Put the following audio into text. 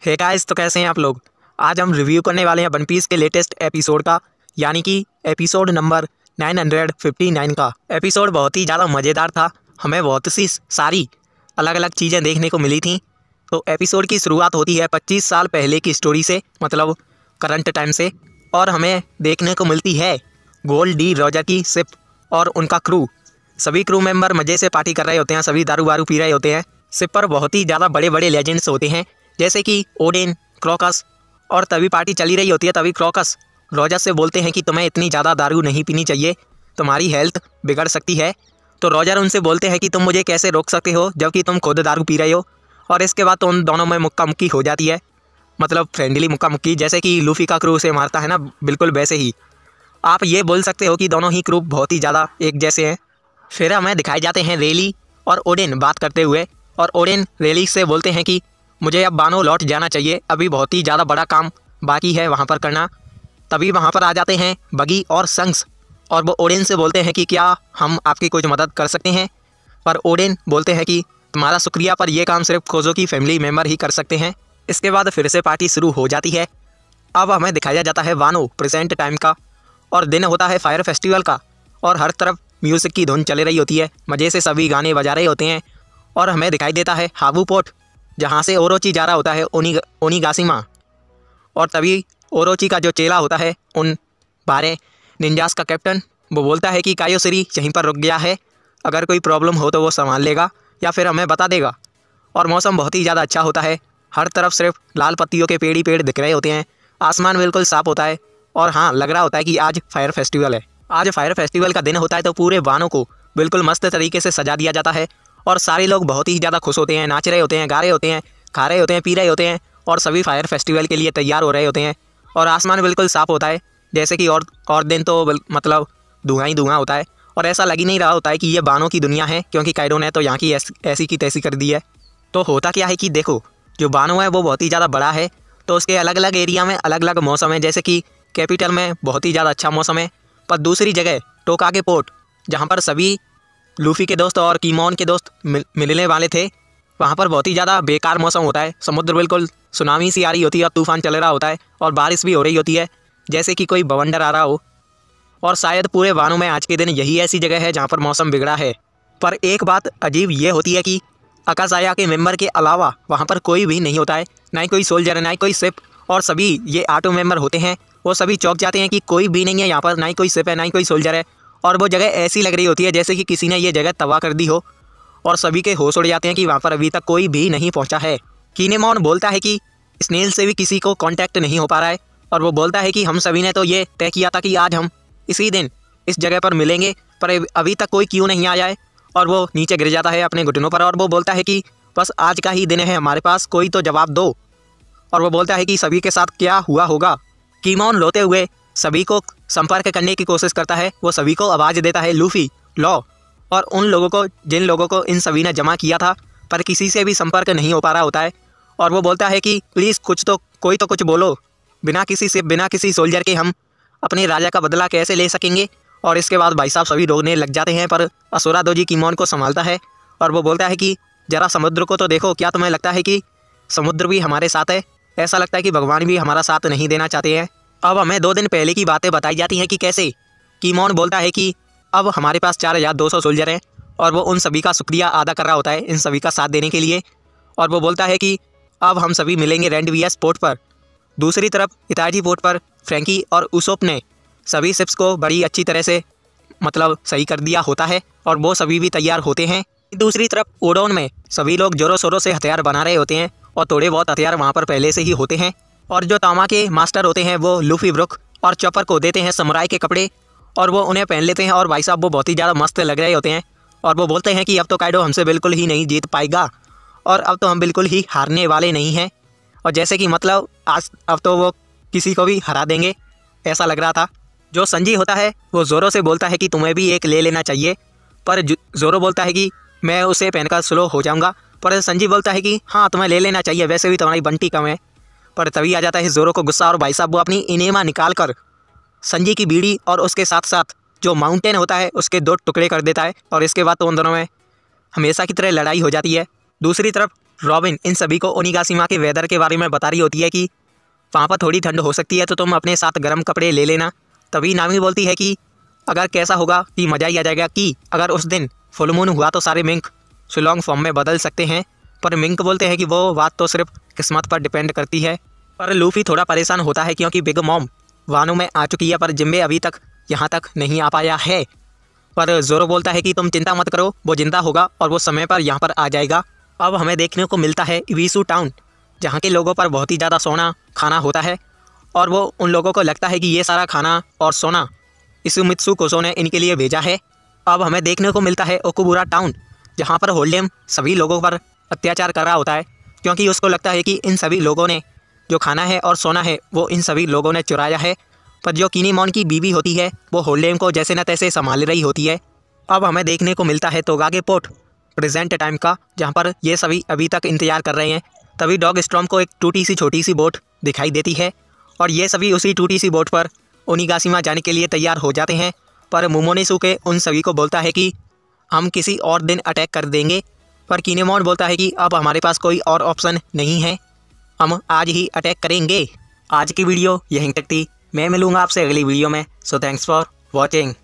Hey guys, तो कैसे हैं आप लोग। आज हम रिव्यू करने वाले हैं वन पीस के लेटेस्ट एपिसोड का, यानी कि एपिसोड नंबर 959 का। एपिसोड बहुत ही ज़्यादा मज़ेदार था। हमें बहुत सी सारी अलग अलग चीज़ें देखने को मिली थी। तो एपिसोड की शुरुआत होती है 25 साल पहले की स्टोरी से, मतलब करंट टाइम से, और हमें देखने को मिलती है गोल्ड डी रोजर की शिप और उनका क्रू। सभी क्रू मेंबर मज़े से पार्टी कर रहे होते हैं, सभी दारू वारू पी रहे होते हैं। शिप पर बहुत ही ज़्यादा बड़े बड़े लेजेंड्स होते हैं, जैसे कि ओडेन, क्रोकस। और तभी पार्टी चली रही होती है, तभी क्रोकस रोजर से बोलते हैं कि तुम्हें इतनी ज़्यादा दारू नहीं पीनी चाहिए, तुम्हारी हेल्थ बिगड़ सकती है। तो रोजर उनसे बोलते हैं कि तुम मुझे कैसे रोक सकते हो जबकि तुम खुद दारू पी रहे हो। और इसके बाद तो उन दोनों में मुक्का मुक्की हो जाती है, मतलब फ्रेंडली मुक्का मुक्की, जैसे कि लूफी का क्रू उसे मारता है ना, बिल्कुल वैसे ही आप ये बोल सकते हो कि दोनों ही क्रू बहुत ही ज़्यादा एक जैसे हैं। फिर हमें दिखाए जाते हैं रेली और ओडेन बात करते हुए, और ओडेन रेली से बोलते हैं कि मुझे अब बानो लौट जाना चाहिए, अभी बहुत ही ज़्यादा बड़ा काम बाकी है वहाँ पर करना। तभी वहाँ पर आ जाते हैं बगी और संग्स, और वो ओडेन से बोलते हैं कि क्या हम आपकी कुछ मदद कर सकते हैं। पर ओडेन बोलते हैं कि तुम्हारा शुक्रिया, पर यह काम सिर्फ खोजो की फैमिली मेम्बर ही कर सकते हैं। इसके बाद फिर से पार्टी शुरू हो जाती है। अब हमें दिखाया जाता है वानो प्रेजेंट टाइम का, और दिन होता है फायर फेस्टिवल का, और हर तरफ म्यूज़िक की धुन चल रही होती है, मज़े से सभी गाने बजा रहे होते हैं। और हमें दिखाई देता है हाबू पोर्ट, जहाँ से ओरोची जा रहा होता है ओनीगाशिमा। और तभी ओरोची का जो चेला होता है उन 12 निंजास का कैप्टन, वो बोलता है कि कायोसिरी यहीं पर रुक गया है, अगर कोई प्रॉब्लम हो तो वो संभाल लेगा या फिर हमें बता देगा। और मौसम बहुत ही ज़्यादा अच्छा होता है, हर तरफ सिर्फ लाल पत्तियों के पेड़ ही पेड़ दिख रहे होते हैं, आसमान बिल्कुल साफ होता है। और हाँ, लग रहा होता है कि आज फायर फेस्टिवल है। आज फायर फेस्टिवल का दिन होता है, तो पूरे वानों को बिल्कुल मस्त तरीके से सजा दिया जाता है, और सारे लोग बहुत ही ज़्यादा खुश होते हैं, नाच रहे होते हैं, गा रहे होते हैं, खा रहे होते हैं, पी रहे होते हैं, और सभी फायर फेस्टिवल के लिए तैयार हो रहे होते हैं। और आसमान बिल्कुल साफ होता है, जैसे कि और दिन तो मतलब धुआं ही धुआं होता है, और ऐसा लग ही नहीं रहा होता है कि ये बानों की दुनिया है, क्योंकि कायरो ने तो यहाँ की ऐसी की तैसी कर दी है। तो होता क्या है कि देखो, जो बानो है वो बहुत ही ज़्यादा बड़ा है, तो उसके अलग अलग एरिया में अलग अलग मौसम है। जैसे कि कैपिटल में बहुत ही ज़्यादा अच्छा मौसम है, पर दूसरी जगह टोकागे पोर्ट, जहाँ पर सभी लूफी के दोस्त और कीमोन के दोस्त मिलने वाले थे, वहाँ पर बहुत ही ज़्यादा बेकार मौसम होता है। समुद्र बिल्कुल सुनामी सी आ रही होती है, और तूफान चल रहा होता है, और बारिश भी हो रही होती है, जैसे कि कोई बवंडर आ रहा हो। और शायद पूरे वानों में आज के दिन यही ऐसी जगह है जहाँ पर मौसम बिगड़ा है। पर एक बात अजीब ये होती है कि अकासाया के मेंबर के अलावा वहाँ पर कोई भी नहीं होता है, ना ही कोई सोल्जर है, ना ही कोई शिप। और सभी ये ऑटो मेंबर होते हैं, वो सभी चौंक जाते हैं कि कोई भी नहीं है यहाँ पर, ना ही कोई शिप है, ना ही कोई सोल्जर है। और वो जगह ऐसी लग रही होती है जैसे कि किसी ने ये जगह तबाह कर दी हो, और सभी के होश उड़ जाते हैं कि वहाँ पर अभी तक कोई भी नहीं पहुँचा है। कीनेमोन बोलता है कि स्नेल से भी किसी को कांटेक्ट नहीं हो पा रहा है, और वो बोलता है कि हम सभी ने तो ये तय किया था कि आज हम इसी दिन इस जगह पर मिलेंगे, पर अभी तक कोई क्यों नहीं आया है। और वो नीचे गिर जाता है अपने घुटनों पर, और वो बोलता है कि बस आज का ही दिन है हमारे पास, कोई तो जवाब दो। और वो बोलता है कि सभी के साथ क्या हुआ होगा। कीमोन रोते हुए सभी को संपर्क करने की कोशिश करता है, वो सभी को आवाज़ देता है लूफी, लॉ, और उन लोगों को जिन लोगों को इन सभी ने जमा किया था, पर किसी से भी संपर्क नहीं हो पा रहा होता है। और वो बोलता है कि प्लीज़ कोई तो कुछ बोलो, बिना किसी से, बिना किसी सोल्जर के हम अपने राजा का बदला कैसे ले सकेंगे। और इसके बाद भाई साहब सभी रोने लग जाते हैं, पर असुरा दोजी कीमोन को संभालता है, और वो बोलता है कि ज़रा समुद्र को तो देखो, क्या तुम्हें लगता है कि समुद्र भी हमारे साथ है? ऐसा लगता है कि भगवान भी हमारा साथ नहीं देना चाहते हैं। अब हमें 2 दिन पहले की बातें बताई जाती हैं कि कैसे कीमोन बोलता है कि अब हमारे पास 4200 सोल्जर हैं, और वो उन सभी का शुक्रिया अदा कर रहा होता है इन सभी का साथ देने के लिए। और वो बोलता है कि अब हम सभी मिलेंगे रेंडवियस पोर्ट पर। दूसरी तरफ इताजी पोर्ट पर फ्रैंकी और उसोप ने सभी शिप्स को बड़ी अच्छी तरह से मतलब सही कर दिया होता है, और वो सभी भी तैयार होते हैं। दूसरी तरफ ओडोन में सभी लोग जोरों शोरों से हथियार बना रहे होते हैं, और थोड़े बहुत हथियार वहाँ पर पहले से ही होते हैं। और जो तामा के मास्टर होते हैं वो लूफी ब्रुक और चॉपर को देते हैं समुराई के कपड़े, और वो उन्हें पहन लेते हैं, और भाई साहब वो बहुत ही ज़्यादा मस्त लग रहे होते हैं। और वो बोलते हैं कि अब तो काइडो हमसे बिल्कुल ही नहीं जीत पाएगा, और अब तो हम बिल्कुल ही हारने वाले नहीं हैं। और जैसे कि मतलब आज अब तो वो किसी को भी हरा देंगे, ऐसा लग रहा था। जो संजी होता है वो जोरो से बोलता है कि तुम्हें भी एक ले लेना चाहिए, पर जोरो बोलता है कि मैं उसे पहनकर स्लो हो जाऊंगा। पर संजी बोलता है कि हाँ तुम्हें ले लेना चाहिए, वैसे भी तुम्हारी बंटी कम है। पर तभी आ जाता है जोरो को गुस्सा, और भाई साहब वो अपनी इनेमा निकाल कर संजी की बीड़ी और उसके साथ साथ जो माउंटेन होता है उसके 2 टुकड़े कर देता है, और इसके बाद तो उन दोनों में हमेशा की तरह लड़ाई हो जाती है। दूसरी तरफ रॉबिन इन सभी को ओनिगाशिमा के वेदर के बारे में बता रही होती है कि वहाँ पर थोड़ी ठंड हो सकती है तो तुम अपने साथ गर्म कपड़े ले लेना। तभी नामी बोलती है कि अगर कैसा होगा कि मज़ा ही आ जाएगा कि अगर उस दिन फुल मून हुआ तो सारे मिंक शिलोंग फॉर्म में बदल सकते हैं। पर मिंक बोलते हैं कि वो बात तो सिर्फ किस्मत पर डिपेंड करती है। पर लूफी थोड़ा परेशान होता है क्योंकि बिग मॉम वानो में आ चुकी है पर जिम्बे अभी तक यहाँ तक नहीं आ पाया है। पर जोरो बोलता है कि तुम चिंता मत करो, वो जिंदा होगा और वो समय पर यहाँ पर आ जाएगा। अब हमें देखने को मिलता है इविसु टाउन, जहाँ के लोगों पर बहुत ही ज़्यादा सोना खाना होता है और वो उन लोगों को लगता है कि ये सारा खाना और सोना इसुमित्सु कोसो ने इनके लिए भेजा है। अब हमें देखने को मिलता है ओकुबुरा टाउन, जहाँ पर होल्डेम सभी लोगों पर अत्याचार कर रहा होता है क्योंकि उसको लगता है कि इन सभी लोगों ने जो खाना है और सोना है वो इन सभी लोगों ने चुराया है। पर जो किनीमोन की बीवी होती है वो होल्डेम को जैसे न तैसे संभाल रही होती है। अब हमें देखने को मिलता है तोगागे पोर्ट प्रेजेंट टाइम का, जहाँ पर ये सभी अभी तक इंतजार कर रहे हैं। तभी डॉग स्टॉर्म को एक टूटी सी छोटी सी बोट दिखाई देती है और ये सभी उसी टूटी सी बोट पर ओनिगाशिमा जाने के लिए तैयार हो जाते हैं। पर मोमोनेसुके उन सभी को बोलता है कि हम किसी और दिन अटैक कर देंगे। पर किनेमोन बोलता है कि अब हमारे पास कोई और ऑप्शन नहीं है, हम आज ही अटैक करेंगे। आज की वीडियो यहीं तक थी, मैं मिलूँगा आपसे अगली वीडियो में। So thanks for watching.